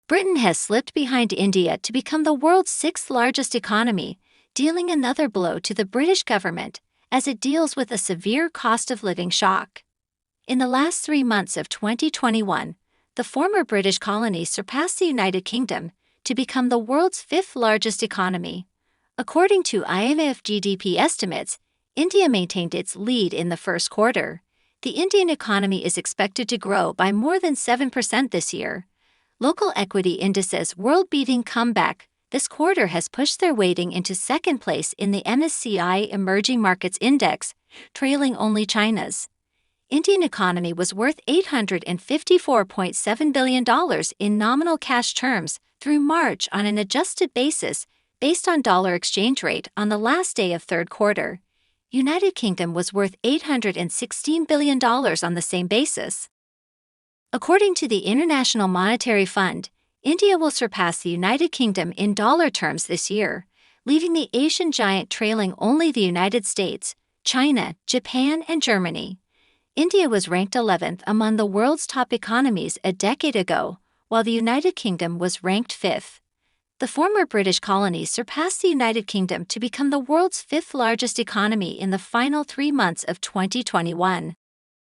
Britain has slipped behind India to become the world's sixth largest economy, dealing another blow to the British government as it deals with a severe cost of living shock. In the last 3 months of 2021, the former British colonies surpassed the United Kingdom to become the world's fifth largest economy. According to IMF GDP estimates, India maintained its lead in the first quarter. The Indian economy is expected to grow by more than 7% this year. Local equity indices' world-beating comeback this quarter has pushed their weighting into second place in the MSCI Emerging Markets Index, trailing only China's. Indian economy was worth $854.7 billion in nominal cash terms through March on an adjusted basis based on dollar exchange rate on the last day of third quarter. United Kingdom was worth $816 billion on the same basis. According to the International Monetary Fund, India will surpass the United Kingdom in dollar terms this year, leaving the Asian giant trailing only the United States, China, Japan, and Germany. India was ranked 11th among the world's top economies a decade ago, while the United Kingdom was ranked 5th. The former British colonies surpassed the United Kingdom to become the world's fifth largest economy in the final 3 months of 2021.